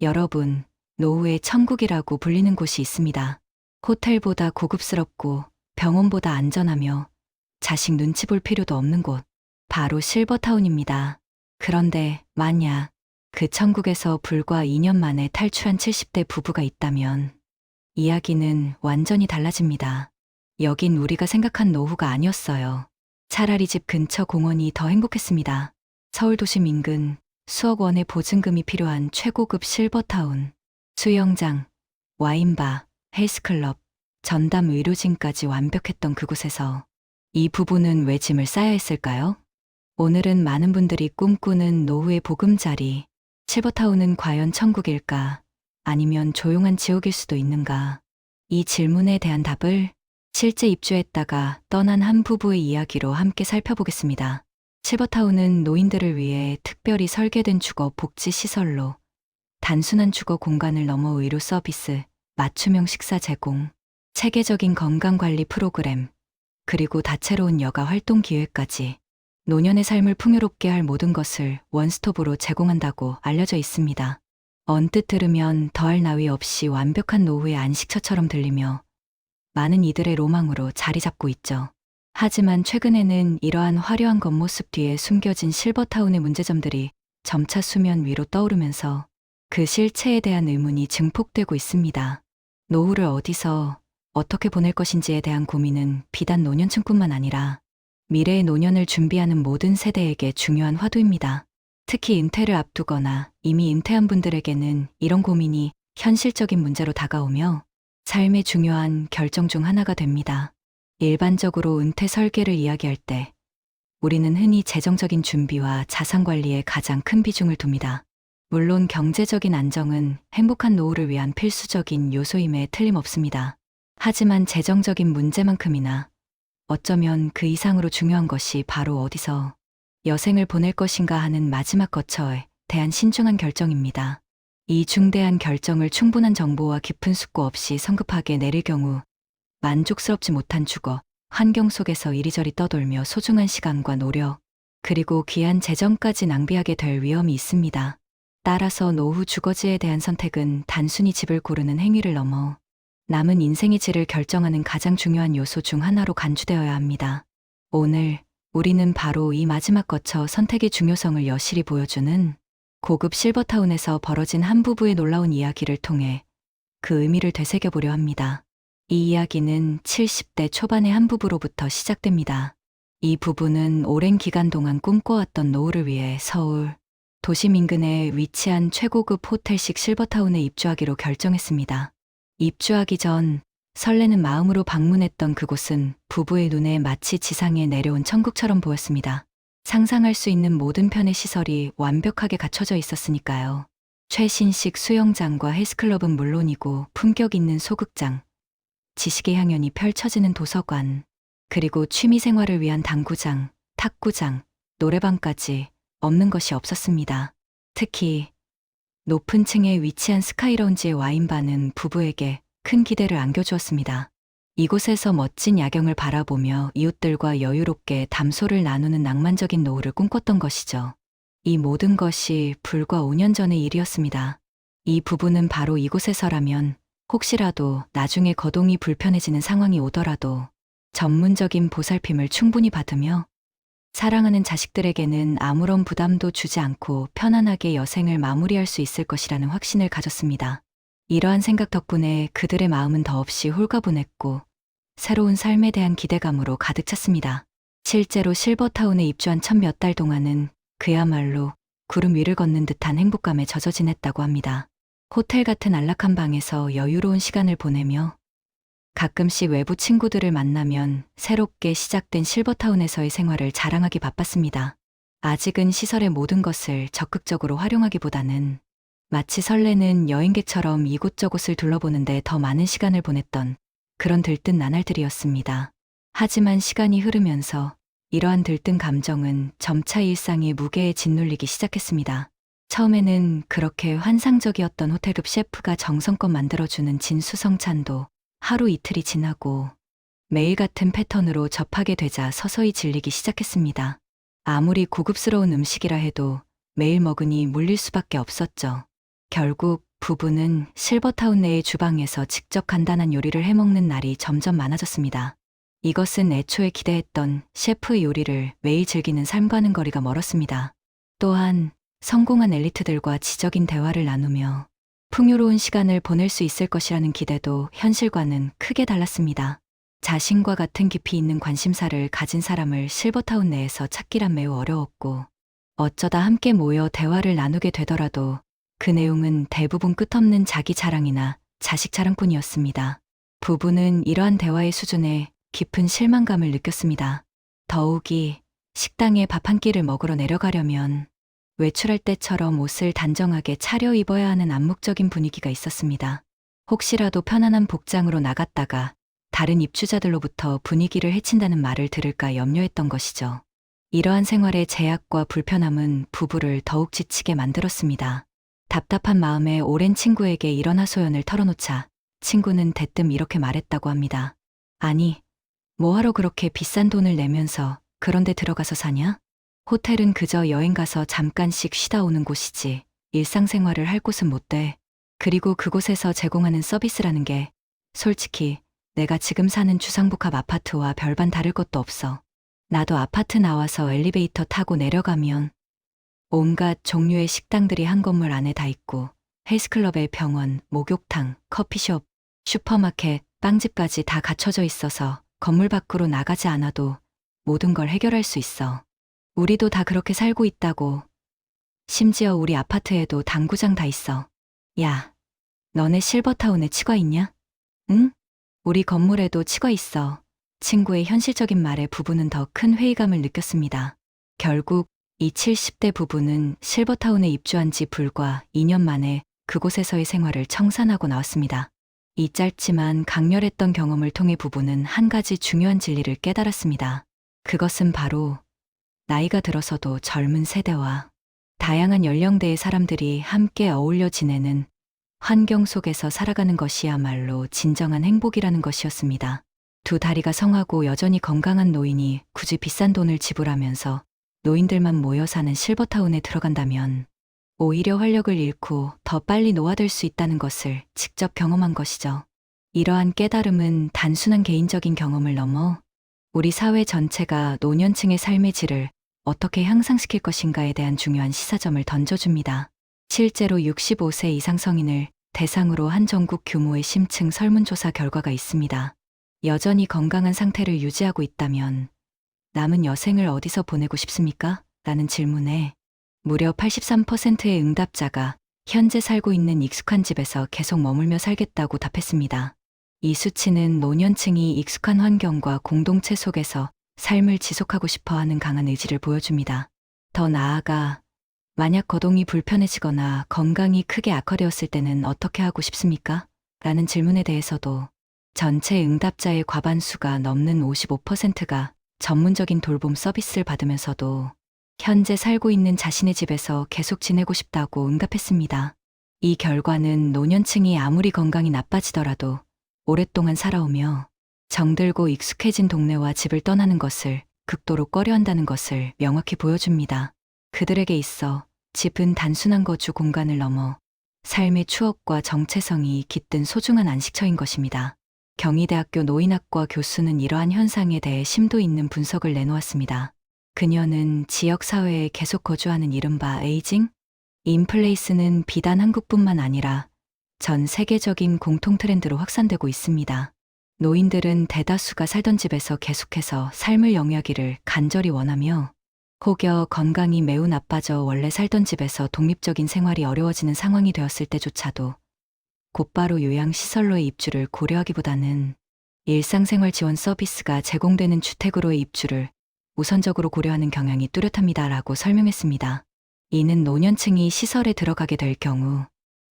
여러분, 노후의 천국이라고 불리는 곳이 있습니다. 호텔보다 고급스럽고 병원보다 안전하며 자식 눈치 볼 필요도 없는 곳. 바로 실버타운입니다. 그런데 만약 그 천국에서 불과 2년 만에 탈출한 70대 부부가 있다면 이야기는 완전히 달라집니다. 여긴 우리가 생각한 노후가 아니었어요. 차라리 집 근처 공원이 더 행복했습니다. 서울 도심 인근 수억 원의 보증금이 필요한 최고급 실버타운. 수영장, 와인바, 헬스클럽, 전담 의료진까지 완벽했던 그곳에서 이 부부는 왜 짐을 싸야 했을까요? 오늘은 많은 분들이 꿈꾸는 노후의 보금자리. 실버타운은 과연 천국일까? 아니면 조용한 지옥일 수도 있는가? 이 질문에 대한 답을 실제 입주했다가 떠난 한 부부의 이야기로 함께 살펴보겠습니다. 실버타운은 노인들을 위해 특별히 설계된 주거 복지 시설로 단순한 주거 공간을 넘어 의료 서비스, 맞춤형 식사 제공, 체계적인 건강관리 프로그램, 그리고 다채로운 여가 활동 기회까지 노년의 삶을 풍요롭게 할 모든 것을 원스톱으로 제공한다고 알려져 있습니다. 언뜻 들으면 더할 나위 없이 완벽한 노후의 안식처처럼 들리며 많은 이들의 로망으로 자리 잡고 있죠. 하지만 최근에는 이러한 화려한 겉모습 뒤에 숨겨진 실버타운의 문제점들이 점차 수면 위로 떠오르면서 그 실체에 대한 의문이 증폭되고 있습니다. 노후를 어디서 어떻게 보낼 것인지에 대한 고민은 비단 노년층뿐만 아니라 미래의 노년을 준비하는 모든 세대에게 중요한 화두입니다. 특히 은퇴를 앞두거나 이미 은퇴한 분들에게는 이런 고민이 현실적인 문제로 다가오며 삶의 중요한 결정 중 하나가 됩니다. 일반적으로 은퇴 설계를 이야기할 때 우리는 흔히 재정적인 준비와 자산 관리에 가장 큰 비중을 둡니다. 물론 경제적인 안정은 행복한 노후를 위한 필수적인 요소임에 틀림없습니다. 하지만 재정적인 문제만큼이나 어쩌면 그 이상으로 중요한 것이 바로 어디서 여생을 보낼 것인가 하는 마지막 거처에 대한 신중한 결정입니다. 이 중대한 결정을 충분한 정보와 깊은 숙고 없이 성급하게 내릴 경우 만족스럽지 못한 주거, 환경 속에서 이리저리 떠돌며 소중한 시간과 노력, 그리고 귀한 재정까지 낭비하게 될 위험이 있습니다. 따라서 노후 주거지에 대한 선택은 단순히 집을 고르는 행위를 넘어 남은 인생의 질을 결정하는 가장 중요한 요소 중 하나로 간주되어야 합니다. 오늘 우리는 바로 이 마지막 거처 선택의 중요성을 여실히 보여주는 고급 실버타운에서 벌어진 한 부부의 놀라운 이야기를 통해 그 의미를 되새겨보려 합니다. 이 이야기는 70대 초반의 한 부부로부터 시작됩니다. 이 부부는 오랜 기간 동안 꿈꿔왔던 노후를 위해 서울 도심 인근에 위치한 최고급 호텔식 실버타운에 입주하기로 결정했습니다. 입주하기 전 설레는 마음으로 방문했던 그곳은 부부의 눈에 마치 지상에 내려온 천국처럼 보였습니다. 상상할 수 있는 모든 편의 시설이 완벽하게 갖춰져 있었으니까요. 최신식 수영장과 헬스클럽은 물론이고 품격 있는 소극장, 지식의 향연이 펼쳐지는 도서관, 그리고 취미생활을 위한 당구장, 탁구장, 노래방까지 없는 것이 없었습니다. 특히 높은 층에 위치한 스카이라운지의 와인바는 부부에게 큰 기대를 안겨주었습니다. 이곳에서 멋진 야경을 바라보며 이웃들과 여유롭게 담소를 나누는 낭만적인 노후를 꿈꿨던 것이죠. 이 모든 것이 불과 5년 전의 일이었습니다. 이 부부는 바로 이곳에서라면 혹시라도 나중에 거동이 불편해지는 상황이 오더라도 전문적인 보살핌을 충분히 받으며 사랑하는 자식들에게는 아무런 부담도 주지 않고 편안하게 여생을 마무리할 수 있을 것이라는 확신을 가졌습니다. 이러한 생각 덕분에 그들의 마음은 더없이 홀가분했고 새로운 삶에 대한 기대감으로 가득 찼습니다. 실제로 실버타운에 입주한 첫 몇 달 동안은 그야말로 구름 위를 걷는 듯한 행복감에 젖어 지냈다고 합니다. 호텔 같은 안락한 방에서 여유로운 시간을 보내며 가끔씩 외부 친구들을 만나면 새롭게 시작된 실버타운에서의 생활을 자랑하기 바빴습니다. 아직은 시설의 모든 것을 적극적으로 활용하기보다는 마치 설레는 여행객처럼 이곳저곳을 둘러보는데 더 많은 시간을 보냈던 그런 들뜬 나날들이었습니다. 하지만 시간이 흐르면서 이러한 들뜬 감정은 점차 일상의 무게에 짓눌리기 시작했습니다. 처음에는 그렇게 환상적이었던 호텔급 셰프가 정성껏 만들어주는 진수성찬도 하루 이틀이 지나고 매일 같은 패턴으로 접하게 되자 서서히 질리기 시작했습니다. 아무리 고급스러운 음식이라 해도 매일 먹으니 물릴 수밖에 없었죠. 결국 부부는 실버타운 내의 주방에서 직접 간단한 요리를 해먹는 날이 점점 많아졌습니다. 이것은 애초에 기대했던 셰프의 요리를 매일 즐기는 삶과는 거리가 멀었습니다. 또한 성공한 엘리트들과 지적인 대화를 나누며 풍요로운 시간을 보낼 수 있을 것이라는 기대도 현실과는 크게 달랐습니다. 자신과 같은 깊이 있는 관심사를 가진 사람을 실버타운 내에서 찾기란 매우 어려웠고, 어쩌다 함께 모여 대화를 나누게 되더라도 그 내용은 대부분 끝없는 자기 자랑이나 자식 자랑뿐이었습니다. 부부는 이러한 대화의 수준에 깊은 실망감을 느꼈습니다. 더욱이 식당에 밥 한 끼를 먹으러 내려가려면 외출할 때처럼 옷을 단정하게 차려입어야 하는 암묵적인 분위기가 있었습니다. 혹시라도 편안한 복장으로 나갔다가 다른 입주자들로부터 분위기를 해친다는 말을 들을까 염려했던 것이죠. 이러한 생활의 제약과 불편함은 부부를 더욱 지치게 만들었습니다. 답답한 마음에 오랜 친구에게 이런 하소연을 털어놓자 친구는 대뜸 이렇게 말했다고 합니다. 아니, 뭐하러 그렇게 비싼 돈을 내면서 그런 데 들어가서 사냐? 호텔은 그저 여행 가서 잠깐씩 쉬다 오는 곳이지 일상생활을 할 곳은 못 돼. 그리고 그곳에서 제공하는 서비스라는 게 솔직히 내가 지금 사는 주상복합 아파트와 별반 다를 것도 없어. 나도 아파트 나와서 엘리베이터 타고 내려가면 온갖 종류의 식당들이 한 건물 안에 다 있고 헬스클럽에 병원, 목욕탕, 커피숍, 슈퍼마켓, 빵집까지 다 갖춰져 있어서 건물 밖으로 나가지 않아도 모든 걸 해결할 수 있어. 우리도 다 그렇게 살고 있다고. 심지어 우리 아파트에도 당구장 다 있어. 야, 너네 실버타운에 치과 있냐? 응? 우리 건물에도 치과 있어. 친구의 현실적인 말에 부부는 더 큰 회의감을 느꼈습니다. 결국 이 70대 부부는 실버타운에 입주한 지 불과 2년 만에 그곳에서의 생활을 청산하고 나왔습니다. 이 짧지만 강렬했던 경험을 통해 부부는 한 가지 중요한 진리를 깨달았습니다. 그것은 바로 나이가 들어서도 젊은 세대와 다양한 연령대의 사람들이 함께 어울려 지내는 환경 속에서 살아가는 것이야말로 진정한 행복이라는 것이었습니다. 두 다리가 성하고 여전히 건강한 노인이 굳이 비싼 돈을 지불하면서 노인들만 모여 사는 실버타운에 들어간다면 오히려 활력을 잃고 더 빨리 노화될 수 있다는 것을 직접 경험한 것이죠. 이러한 깨달음은 단순한 개인적인 경험을 넘어 우리 사회 전체가 노년층의 삶의 질을 어떻게 향상시킬 것인가에 대한 중요한 시사점을 던져줍니다. 실제로 65세 이상 성인을 대상으로 한 전국 규모의 심층 설문조사 결과가 있습니다. 여전히 건강한 상태를 유지하고 있다면 남은 여생을 어디서 보내고 싶습니까? 라는 질문에 무려 83%의 응답자가 현재 살고 있는 익숙한 집에서 계속 머물며 살겠다고 답했습니다. 이 수치는 노년층이 익숙한 환경과 공동체 속에서 삶을 지속하고 싶어하는 강한 의지를 보여줍니다. 더 나아가 만약 거동이 불편해지거나 건강이 크게 악화되었을 때는 어떻게 하고 싶습니까? 라는 질문에 대해서도 전체 응답자의 과반수가 넘는 55%가 전문적인 돌봄 서비스를 받으면서도 현재 살고 있는 자신의 집에서 계속 지내고 싶다고 응답했습니다. 이 결과는 노년층이 아무리 건강이 나빠지더라도 오랫동안 살아오며 정들고 익숙해진 동네와 집을 떠나는 것을 극도로 꺼려한다는 것을 명확히 보여줍니다. 그들에게 있어 집은 단순한 거주 공간을 넘어 삶의 추억과 정체성이 깃든 소중한 안식처인 것입니다. 경희대학교 노인학과 교수는 이러한 현상에 대해 심도 있는 분석을 내놓았습니다. 그녀는 지역사회에 계속 거주하는 이른바 에이징 인플레이스는 비단 한국뿐만 아니라 전 세계적인 공통 트렌드로 확산되고 있습니다. 노인들은 대다수가 살던 집에서 계속해서 삶을 영위하기를 간절히 원하며 혹여 건강이 매우 나빠져 원래 살던 집에서 독립적인 생활이 어려워지는 상황이 되었을 때조차도 곧바로 요양시설로의 입주를 고려하기보다는 일상생활 지원 서비스가 제공되는 주택으로의 입주를 우선적으로 고려하는 경향이 뚜렷합니다라고 설명했습니다. 이는 노년층이 시설에 들어가게 될 경우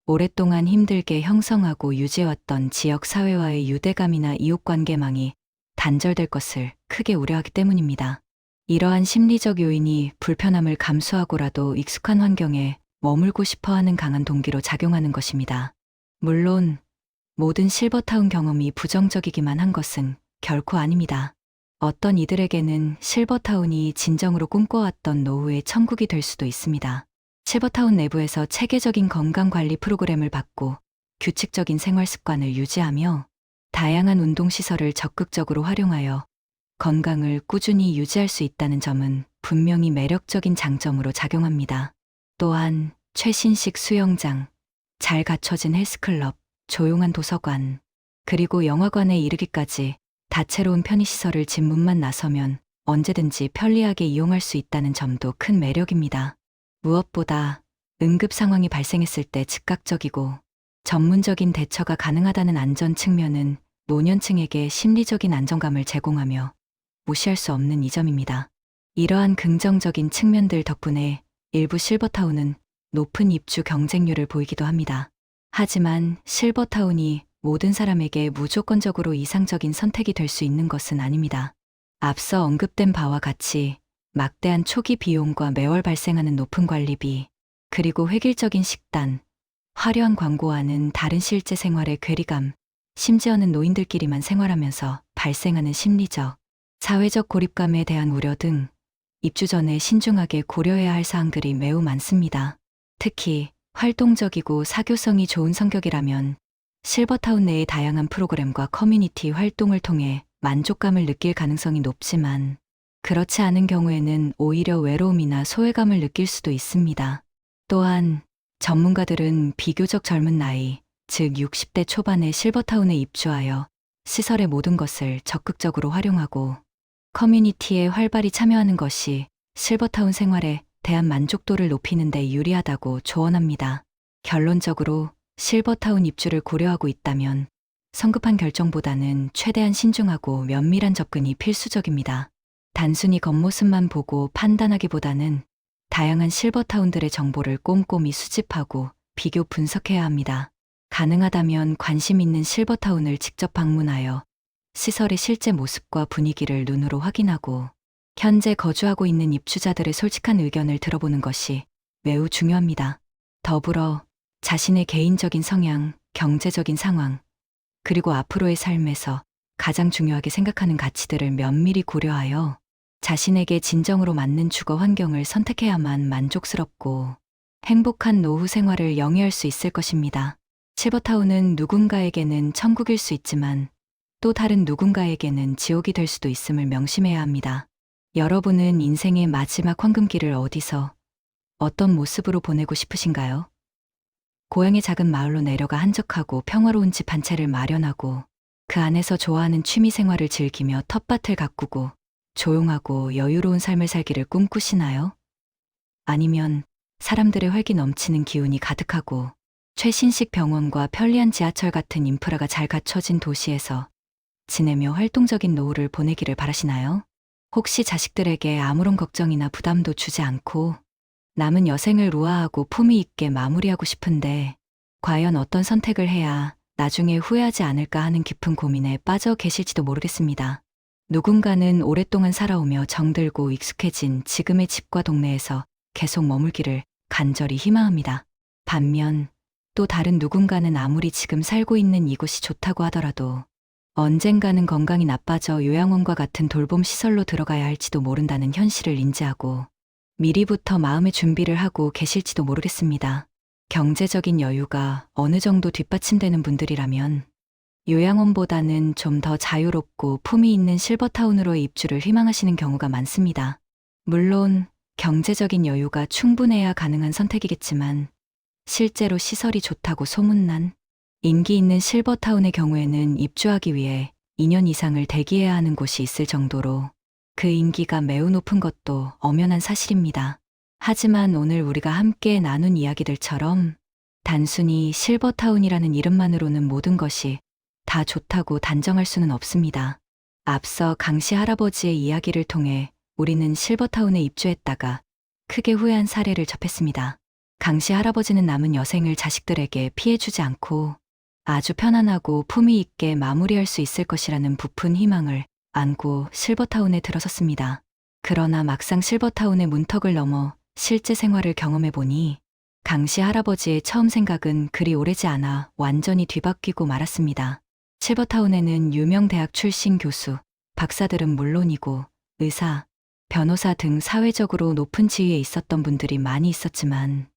오랫동안 힘들게 형성하고 유지해왔던 지역 사회와의 유대감이나 이웃관계망이 단절될 것을 크게 우려하기 때문입니다. 이러한 심리적 요인이 불편함을 감수하고라도 익숙한 환경에 머물고 싶어하는 강한 동기로 작용하는 것입니다. 물론 모든 실버타운 경험이 부정적이기만 한 것은 결코 아닙니다. 어떤 이들에게는 실버타운이 진정으로 꿈꿔왔던 노후의 천국이 될 수도 있습니다. 실버타운 내부에서 체계적인 건강관리 프로그램을 받고 규칙적인 생활 습관을 유지하며 다양한 운동시설을 적극적으로 활용하여 건강을 꾸준히 유지할 수 있다는 점은 분명히 매력적인 장점으로 작용합니다. 또한 최신식 수영장, 잘 갖춰진 헬스클럽, 조용한 도서관, 그리고 영화관에 이르기까지 다채로운 편의시설을 집 문만 나서면 언제든지 편리하게 이용할 수 있다는 점도 큰 매력입니다. 무엇보다 응급 상황이 발생했을 때 즉각적이고 전문적인 대처가 가능하다는 안전 측면은 노년층에게 심리적인 안정감을 제공하며 무시할 수 없는 이점입니다. 이러한 긍정적인 측면들 덕분에 일부 실버타운은 높은 입주 경쟁률을 보이기도 합니다. 하지만 실버타운이 모든 사람에게 무조건적으로 이상적인 선택이 될 수 있는 것은 아닙니다. 앞서 언급된 바와 같이 막대한 초기 비용과 매월 발생하는 높은 관리비, 그리고 획일적인 식단, 화려한 광고와는 다른 실제 생활의 괴리감, 심지어는 노인들끼리만 생활하면서 발생하는 심리적, 사회적 고립감에 대한 우려 등 입주 전에 신중하게 고려해야 할 사항들이 매우 많습니다. 특히 활동적이고 사교성이 좋은 성격이라면 실버타운 내의 다양한 프로그램과 커뮤니티 활동을 통해 만족감을 느낄 가능성이 높지만, 그렇지 않은 경우에는 오히려 외로움이나 소외감을 느낄 수도 있습니다. 또한 전문가들은 비교적 젊은 나이, 즉 60대 초반에 실버타운에 입주하여 시설의 모든 것을 적극적으로 활용하고 커뮤니티에 활발히 참여하는 것이 실버타운 생활에 대한 만족도를 높이는 데 유리하다고 조언합니다. 결론적으로 실버타운 입주를 고려하고 있다면 성급한 결정보다는 최대한 신중하고 면밀한 접근이 필수적입니다. 단순히 겉모습만 보고 판단하기보다는 다양한 실버타운들의 정보를 꼼꼼히 수집하고 비교 분석해야 합니다. 가능하다면 관심 있는 실버타운을 직접 방문하여 시설의 실제 모습과 분위기를 눈으로 확인하고 현재 거주하고 있는 입주자들의 솔직한 의견을 들어보는 것이 매우 중요합니다. 더불어 자신의 개인적인 성향, 경제적인 상황, 그리고 앞으로의 삶에서 가장 중요하게 생각하는 가치들을 면밀히 고려하여 자신에게 진정으로 맞는 주거 환경을 선택해야만 만족스럽고 행복한 노후 생활을 영위할 수 있을 것입니다. 실버타운은 누군가에게는 천국일 수 있지만 또 다른 누군가에게는 지옥이 될 수도 있음을 명심해야 합니다. 여러분은 인생의 마지막 황금기를 어디서, 어떤 모습으로 보내고 싶으신가요? 고향의 작은 마을로 내려가 한적하고 평화로운 집 한 채를 마련하고 그 안에서 좋아하는 취미 생활을 즐기며 텃밭을 가꾸고 조용하고 여유로운 삶을 살기를 꿈꾸시나요? 아니면 사람들의 활기 넘치는 기운이 가득하고 최신식 병원과 편리한 지하철 같은 인프라가 잘 갖춰진 도시에서 지내며 활동적인 노후를 보내기를 바라시나요? 혹시 자식들에게 아무런 걱정이나 부담도 주지 않고 남은 여생을 우아하고 품위 있게 마무리하고 싶은데 과연 어떤 선택을 해야 나중에 후회하지 않을까 하는 깊은 고민에 빠져 계실지도 모르겠습니다. 누군가는 오랫동안 살아오며 정들고 익숙해진 지금의 집과 동네에서 계속 머물기를 간절히 희망합니다. 반면 또 다른 누군가는 아무리 지금 살고 있는 이곳이 좋다고 하더라도 언젠가는 건강이 나빠져 요양원과 같은 돌봄 시설로 들어가야 할지도 모른다는 현실을 인지하고 미리부터 마음의 준비를 하고 계실지도 모르겠습니다. 경제적인 여유가 어느 정도 뒷받침되는 분들이라면 요양원보다는 좀 더 자유롭고 품위 있는 실버타운으로의 입주를 희망하시는 경우가 많습니다. 물론 경제적인 여유가 충분해야 가능한 선택이겠지만 실제로 시설이 좋다고 소문난 인기 있는 실버타운의 경우에는 입주하기 위해 2년 이상을 대기해야 하는 곳이 있을 정도로 그 인기가 매우 높은 것도 엄연한 사실입니다. 하지만 오늘 우리가 함께 나눈 이야기들처럼 단순히 실버타운이라는 이름만으로는 모든 것이 다 좋다고 단정할 수는 없습니다. 앞서 강씨 할아버지의 이야기를 통해 우리는 실버타운에 입주했다가 크게 후회한 사례를 접했습니다. 강씨 할아버지는 남은 여생을 자식들에게 피해주지 않고 아주 편안하고 품위 있게 마무리할 수 있을 것이라는 부푼 희망을 안고 실버타운에 들어섰습니다. 그러나 막상 실버타운의 문턱을 넘어 실제 생활을 경험해보니 강씨 할아버지의 처음 생각은 그리 오래지 않아 완전히 뒤바뀌고 말았습니다. 실버타운에는 유명 대학 출신 교수, 박사들은 물론이고 의사, 변호사 등 사회적으로 높은 지위에 있었던 분들이 많이 있었지만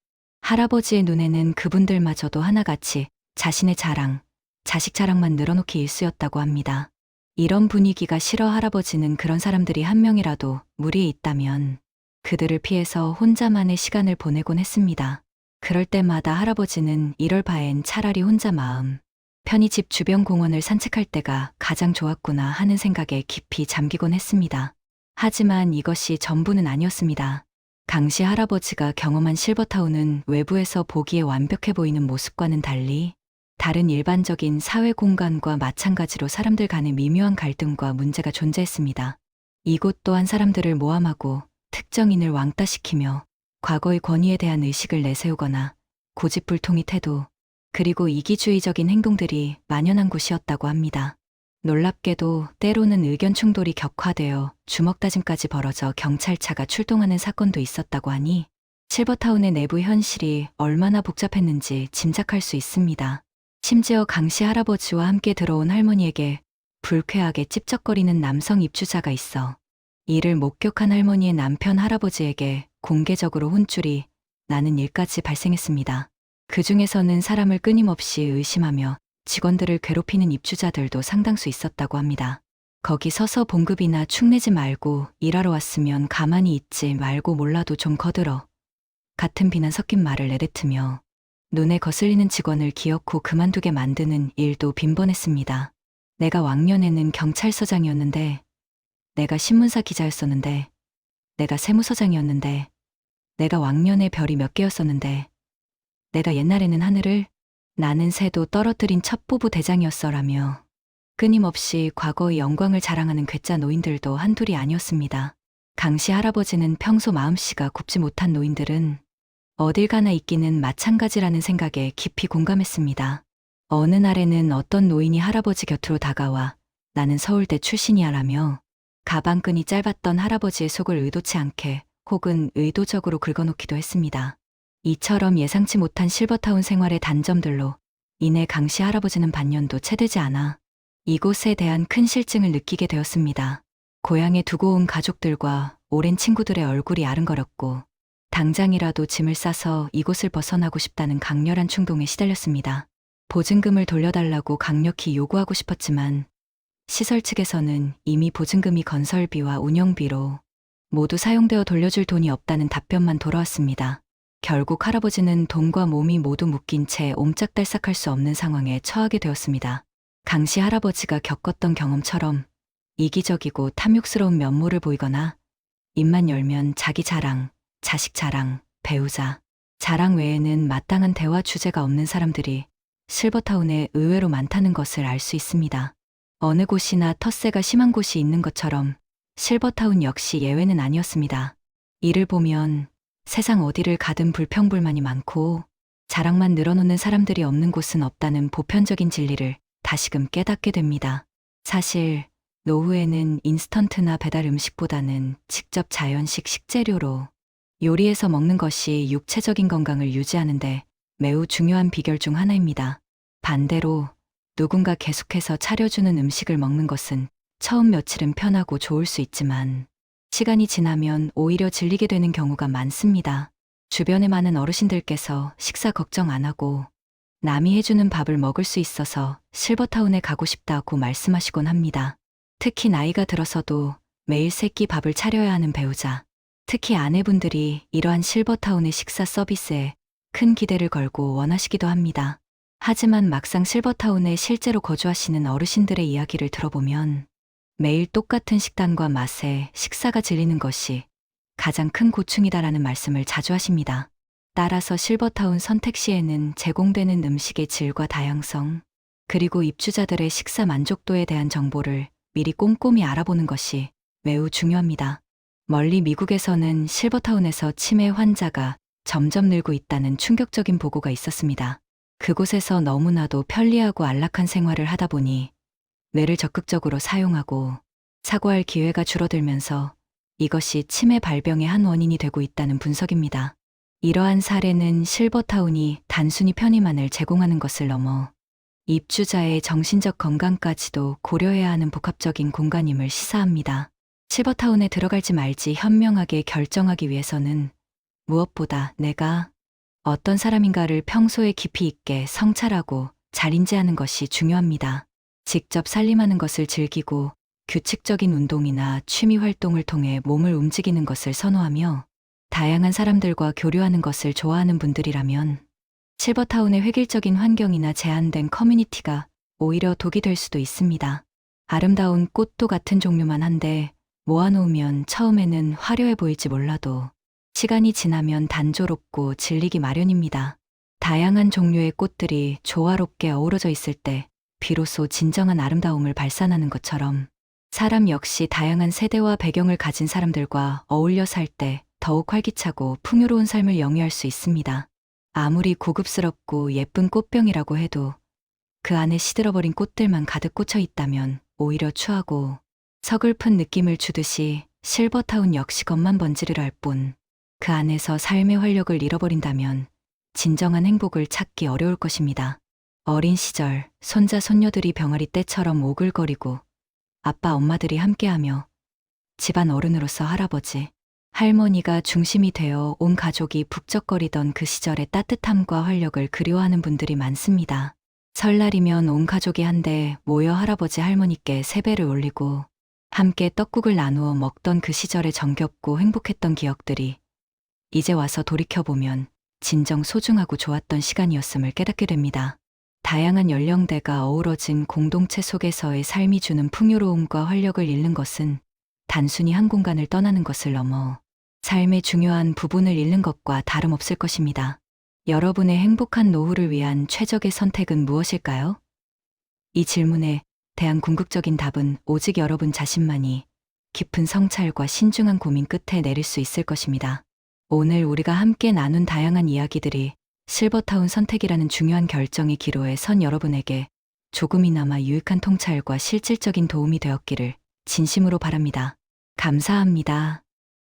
할아버지의 눈에는 그분들마저도 하나같이 자신의 자랑, 자식 자랑만 늘어놓기 일쑤였다고 합니다. 이런 분위기가 싫어 할아버지는 그런 사람들이 한 명이라도 무리에 있다면 그들을 피해서 혼자만의 시간을 보내곤 했습니다. 그럴 때마다 할아버지는 이럴 바엔 차라리 혼자 마음 편히 집 주변 공원을 산책할 때가 가장 좋았구나 하는 생각에 깊이 잠기곤 했습니다. 하지만 이것이 전부는 아니었습니다. 강씨 할아버지가 경험한 실버타운은 외부에서 보기에 완벽해 보이는 모습과는 달리 다른 일반적인 사회 공간과 마찬가지로 사람들 간의 미묘한 갈등과 문제가 존재했습니다. 이곳 또한 사람들을 모함하고 특정인을 왕따시키며 과거의 권위에 대한 의식을 내세우거나 고집불통의 태도, 그리고 이기주의적인 행동들이 만연한 곳이었다고 합니다. 놀랍게도 때로는 의견 충돌이 격화되어 주먹다짐까지 벌어져 경찰차가 출동하는 사건도 있었다고 하니 실버타운의 내부 현실이 얼마나 복잡했는지 짐작할 수 있습니다. 심지어 강씨 할아버지와 함께 들어온 할머니에게 불쾌하게 찝쩍거리는 남성 입주자가 있어 이를 목격한 할머니의 남편 할아버지에게 공개적으로 혼쭐이 나는 일까지 발생했습니다. 그 중에서는 사람을 끊임없이 의심하며 직원들을 괴롭히는 입주자들도 상당수 있었다고 합니다. 거기 서서 봉급이나 축내지 말고 일하러 왔으면 가만히 있지 말고 몰라도 좀 거들어 같은 비난 섞인 말을 내뱉으며 눈에 거슬리는 직원을 기어코 그만두게 만드는 일도 빈번했습니다. 내가 왕년에는 경찰서장이었는데, 내가 신문사 기자였었는데, 내가 세무서장이었는데, 내가 왕년에 별이 몇 개였었는데, 내가 옛날에는 하늘을 나는 새도 떨어뜨린 첩보부 대장이었어라며 끊임없이 과거의 영광을 자랑하는 괴짜 노인들도 한둘이 아니었습니다. 강씨 할아버지는 평소 마음씨가 굽지 못한 노인들은 어딜 가나 있기는 마찬가지라는 생각에 깊이 공감했습니다. 어느 날에는 어떤 노인이 할아버지 곁으로 다가와 나는 서울대 출신이야라며 가방끈이 짧았던 할아버지의 속을 의도치 않게 혹은 의도적으로 긁어놓기도 했습니다. 이처럼 예상치 못한 실버타운 생활의 단점들로 인해 강씨 할아버지는 반년도 채 되지 않아 이곳에 대한 큰 실증을 느끼게 되었습니다. 고향에 두고 온 가족들과 오랜 친구들의 얼굴이 아른거렸고 당장이라도 짐을 싸서 이곳을 벗어나고 싶다는 강렬한 충동에 시달렸습니다. 보증금을 돌려달라고 강력히 요구하고 싶었지만 시설 측에서는 이미 보증금이 건설비와 운영비로 모두 사용되어 돌려줄 돈이 없다는 답변만 돌아왔습니다. 결국 할아버지는 돈과 몸이 모두 묶인 채 옴짝달싹할 수 없는 상황에 처하게 되었습니다. 강씨 할아버지가 겪었던 경험처럼 이기적이고 탐욕스러운 면모를 보이거나 입만 열면 자기 자랑, 자식 자랑, 배우자, 자랑 외에는 마땅한 대화 주제가 없는 사람들이 실버타운에 의외로 많다는 것을 알 수 있습니다. 어느 곳이나 텃세가 심한 곳이 있는 것처럼 실버타운 역시 예외는 아니었습니다. 이를 보면 세상 어디를 가든 불평불만이 많고 자랑만 늘어놓는 사람들이 없는 곳은 없다는 보편적인 진리를 다시금 깨닫게 됩니다. 사실 노후에는 인스턴트나 배달 음식보다는 직접 자연식 식재료로 요리해서 먹는 것이 육체적인 건강을 유지하는데 매우 중요한 비결 중 하나입니다. 반대로 누군가 계속해서 차려주는 음식을 먹는 것은 처음 며칠은 편하고 좋을 수 있지만 시간이 지나면 오히려 질리게 되는 경우가 많습니다. 주변에 많은 어르신들께서 식사 걱정 안 하고 남이 해주는 밥을 먹을 수 있어서 실버타운에 가고 싶다고 말씀하시곤 합니다. 특히 나이가 들어서도 매일 세 끼 밥을 차려야 하는 배우자, 특히 아내분들이 이러한 실버타운의 식사 서비스에 큰 기대를 걸고 원하시기도 합니다. 하지만 막상 실버타운에 실제로 거주하시는 어르신들의 이야기를 들어보면 매일 똑같은 식단과 맛에 식사가 질리는 것이 가장 큰 고충이다라는 말씀을 자주 하십니다. 따라서 실버타운 선택 시에는 제공되는 음식의 질과 다양성, 그리고 입주자들의 식사 만족도에 대한 정보를 미리 꼼꼼히 알아보는 것이 매우 중요합니다. 멀리 미국에서는 실버타운에서 치매 환자가 점점 늘고 있다는 충격적인 보고가 있었습니다. 그곳에서 너무나도 편리하고 안락한 생활을 하다 보니 뇌를 적극적으로 사용하고 사고할 기회가 줄어들면서 이것이 치매 발병의 한 원인이 되고 있다는 분석입니다. 이러한 사례는 실버타운이 단순히 편의만을 제공하는 것을 넘어 입주자의 정신적 건강까지도 고려해야 하는 복합적인 공간임을 시사합니다. 실버타운에 들어갈지 말지 현명하게 결정하기 위해서는 무엇보다 내가 어떤 사람인가를 평소에 깊이 있게 성찰하고 잘 인지하는 것이 중요합니다. 직접 살림하는 것을 즐기고 규칙적인 운동이나 취미 활동을 통해 몸을 움직이는 것을 선호하며 다양한 사람들과 교류하는 것을 좋아하는 분들이라면 실버타운의 획일적인 환경이나 제한된 커뮤니티가 오히려 독이 될 수도 있습니다. 아름다운 꽃도 같은 종류만 한데 모아놓으면 처음에는 화려해 보일지 몰라도 시간이 지나면 단조롭고 질리기 마련입니다. 다양한 종류의 꽃들이 조화롭게 어우러져 있을 때 비로소 진정한 아름다움을 발산하는 것처럼 사람 역시 다양한 세대와 배경을 가진 사람들과 어울려 살 때 더욱 활기차고 풍요로운 삶을 영위할 수 있습니다. 아무리 고급스럽고 예쁜 꽃병이라고 해도 그 안에 시들어버린 꽃들만 가득 꽂혀 있다면 오히려 추하고 서글픈 느낌을 주듯이 실버타운 역시 겉만 번지르르 할 뿐 그 안에서 삶의 활력을 잃어버린다면 진정한 행복을 찾기 어려울 것입니다. 어린 시절 손자 손녀들이 병아리 떼처럼 오글거리고 아빠 엄마들이 함께하며 집안 어른으로서 할아버지 할머니가 중심이 되어 온 가족이 북적거리던 그 시절의 따뜻함과 활력을 그리워하는 분들이 많습니다. 설날이면 온 가족이 한데 모여 할아버지 할머니께 세배를 올리고 함께 떡국을 나누어 먹던 그 시절의 정겹고 행복했던 기억들이 이제 와서 돌이켜보면 진정 소중하고 좋았던 시간이었음을 깨닫게 됩니다. 다양한 연령대가 어우러진 공동체 속에서의 삶이 주는 풍요로움과 활력을 잃는 것은 단순히 한 공간을 떠나는 것을 넘어 삶의 중요한 부분을 잃는 것과 다름없을 것입니다. 여러분의 행복한 노후를 위한 최적의 선택은 무엇일까요? 이 질문에 대한 궁극적인 답은 오직 여러분 자신만이 깊은 성찰과 신중한 고민 끝에 내릴 수 있을 것입니다. 오늘 우리가 함께 나눈 다양한 이야기들이 실버타운 선택이라는 중요한 결정의 기로에 선 여러분에게 조금이나마 유익한 통찰과 실질적인 도움이 되었기를 진심으로 바랍니다. 감사합니다.